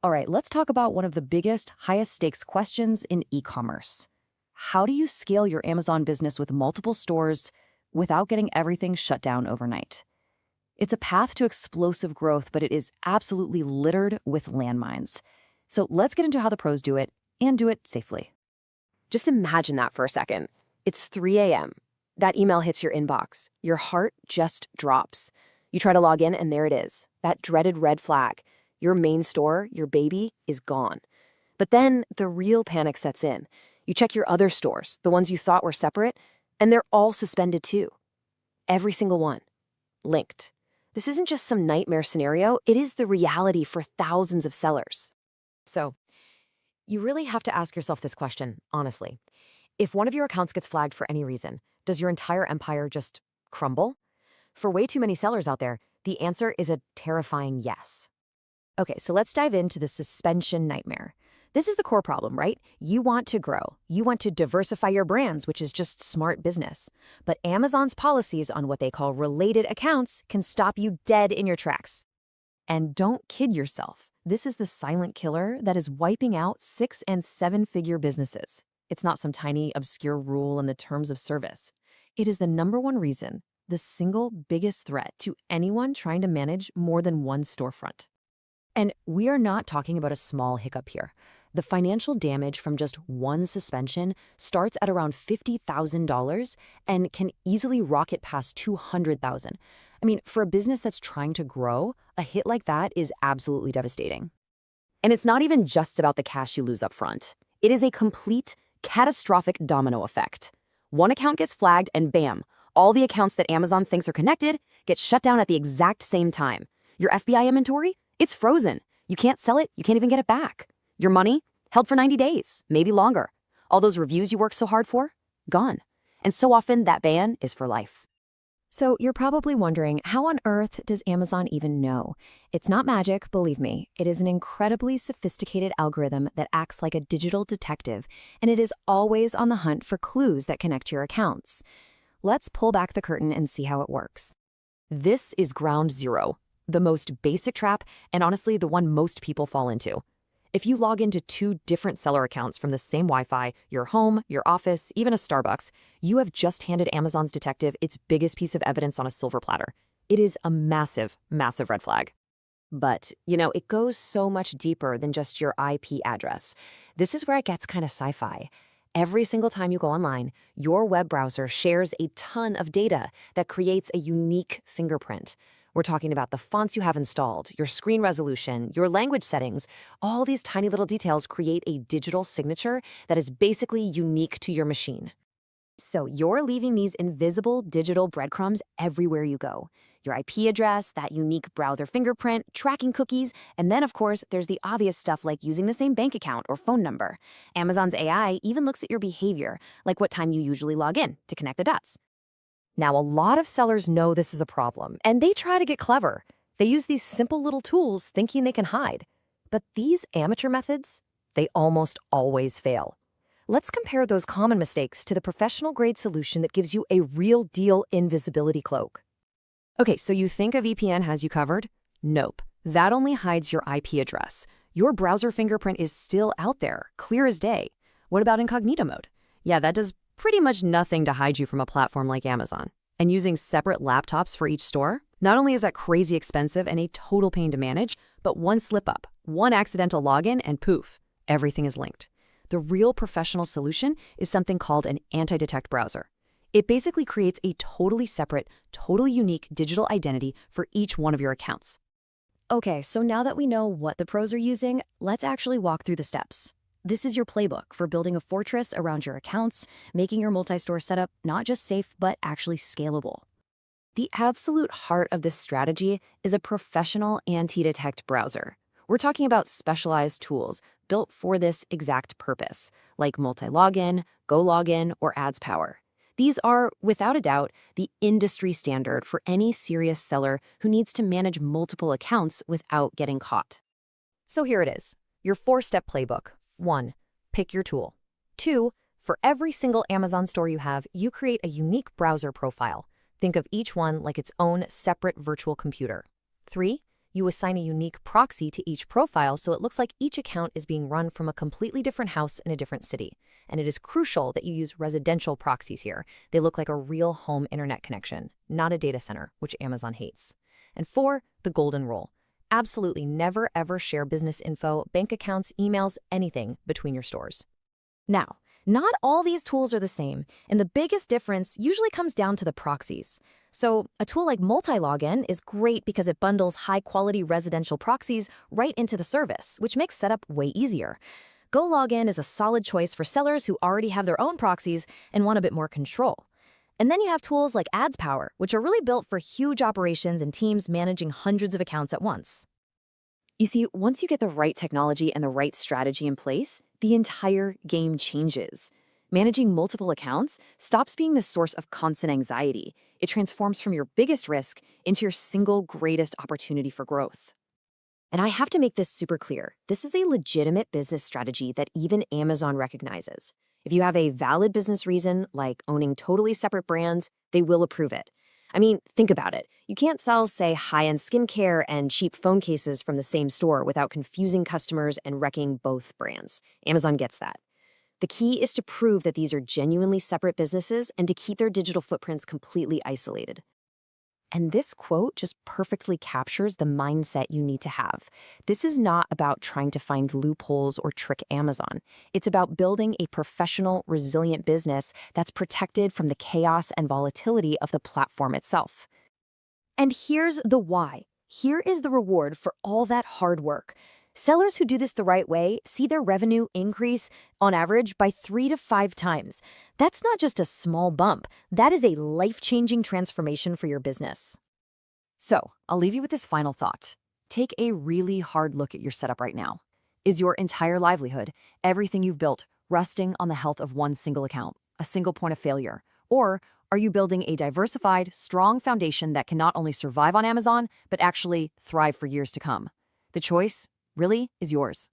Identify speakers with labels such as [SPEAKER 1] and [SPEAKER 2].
[SPEAKER 1] All right, let's talk about one of the biggest, highest stakes questions in e-commerce. How do you scale your Amazon business with multiple stores without getting everything shut down overnight? It's a path to explosive growth, but it is absolutely littered with landmines. So let's get into how the pros do it and do it safely.
[SPEAKER 2] Just imagine that for a second. It's 3 a.m. That email hits your inbox. Your heart just drops. You try to log in, and there it is, that dreaded red flag. Your main store, your baby, is gone. But then the real panic sets in. You check your other stores, the ones you thought were separate, and they're all suspended too. Every single one. Linked. This isn't just some nightmare scenario, it is the reality for thousands of sellers. So, you really have to ask yourself this question, honestly. If one of your accounts gets flagged for any reason, does your entire empire just crumble? For way too many sellers out there, the answer is a terrifying yes. Okay, so let's dive into the suspension nightmare. This is the core problem, right? You want to grow. You want to diversify your brands, which is just smart business. But Amazon's policies on what they call related accounts can stop you dead in your tracks. And don't kid yourself. This is the silent killer that is wiping out 6- and 7-figure businesses. It's not some tiny, obscure rule in the terms of service. It is the #1 reason, the single biggest threat to anyone trying to manage more than one storefront. And we are not talking about a small hiccup here. The financial damage from just one suspension starts at around $50,000 and can easily rocket past $200,000. I mean, for a business that's trying to grow, a hit like that is absolutely devastating. And it's not even just about the cash you lose up front. It is a complete, catastrophic domino effect. One account gets flagged and bam, all the accounts that Amazon thinks are connected get shut down at the exact same time. Your FBI inventory? It's frozen. You can't sell it, you can't even get it back. Your money? Held for 90 days, maybe longer. All those reviews you worked so hard for? Gone. And so often that ban is for life. So you're probably wondering, how on earth does Amazon even know? It's not magic, believe me. It is an incredibly sophisticated algorithm that acts like a digital detective, and it is always on the hunt for clues that connect your accounts. Let's pull back the curtain and see how it works. This is ground zero, the most basic trap, and honestly, the one most people fall into. If you log into 2 different seller accounts from the same Wi-Fi, your home, your office, even a Starbucks, you have just handed Amazon's detective its biggest piece of evidence on a silver platter. It is a massive, massive red flag. But, it goes so much deeper than just your IP address. This is where it gets kind of sci-fi. Every single time you go online, your web browser shares a ton of data that creates a unique fingerprint. We're talking about the fonts you have installed, your screen resolution, your language settings. All these tiny little details create a digital signature that is basically unique to your machine. So you're leaving these invisible digital breadcrumbs everywhere you go. Your IP address, that unique browser fingerprint, tracking cookies, and then, of course, there's the obvious stuff like using the same bank account or phone number. Amazon's AI even looks at your behavior, like what time you usually log in, to connect the dots. Now, a lot of sellers know this is a problem, and they try to get clever. They use these simple little tools thinking they can hide. But these amateur methods, they almost always fail. Let's compare those common mistakes to the professional-grade solution that gives you a real-deal invisibility cloak. Okay, so you think a VPN has you covered? Nope. That only hides your IP address. Your browser fingerprint is still out there, clear as day. What about incognito mode? Yeah, that does pretty much nothing to hide you from a platform like Amazon. And using separate laptops for each store? Not only is that crazy expensive and a total pain to manage, but one slip up, one accidental login, and poof, everything is linked. The real professional solution is something called an anti-detect browser. It basically creates a totally separate, totally unique digital identity for each one of your accounts. Okay, so now that we know what the pros are using, let's actually walk through the steps. This is your playbook for building a fortress around your accounts, making your multi-store setup not just safe, but actually scalable. The absolute heart of this strategy is a professional anti-detect browser. We're talking about specialized tools built for this exact purpose, like multi-login, Go Login, or Ads Power. These are, without a doubt, the industry standard for any serious seller who needs to manage multiple accounts without getting caught. So here it is, your 4-step playbook. 1. Pick your tool. 2. For every single Amazon store you have, you create a unique browser profile. Think of each one like its own separate virtual computer. 3. You assign a unique proxy to each profile so it looks like each account is being run from a completely different house in a different city. And it is crucial that you use residential proxies here. They look like a real home internet connection, not a data center, which Amazon hates. And 4, the golden rule. Absolutely never ever share business info, bank accounts, emails, anything between your stores.
[SPEAKER 1] Now, not all these tools are the same, and the biggest difference usually comes down to the proxies. So, a tool like Multi-Login is great because it bundles high-quality residential proxies right into the service, which makes setup way easier. GoLogin is a solid choice for sellers who already have their own proxies and want a bit more control. And then you have tools like AdsPower, which are really built for huge operations and teams managing hundreds of accounts at once. You see, once you get the right technology and the right strategy in place, the entire game changes. Managing multiple accounts stops being the source of constant anxiety. It transforms from your biggest risk into your single greatest opportunity for growth. And I have to make this super clear. This is a legitimate business strategy that even Amazon recognizes. If you have a valid business reason, like owning totally separate brands, they will approve it. I mean, think about it. You can't sell, say, high-end skincare and cheap phone cases from the same store without confusing customers and wrecking both brands. Amazon gets that. The key is to prove that these are genuinely separate businesses and to keep their digital footprints completely isolated. And this quote just perfectly captures the mindset you need to have. This is not about trying to find loopholes or trick Amazon. It's about building a professional, resilient business that's protected from the chaos and volatility of the platform itself. And here's the why. Here is the reward for all that hard work. Sellers who do this the right way see their revenue increase, on average, by 3 to 5 times. That's not just a small bump. That is a life-changing transformation for your business. So, I'll leave you with this final thought. Take a really hard look at your setup right now. Is your entire livelihood, everything you've built, resting on the health of one single account, a single point of failure? Or are you building a diversified, strong foundation that can not only survive on Amazon, but actually thrive for years to come? The choice really is yours.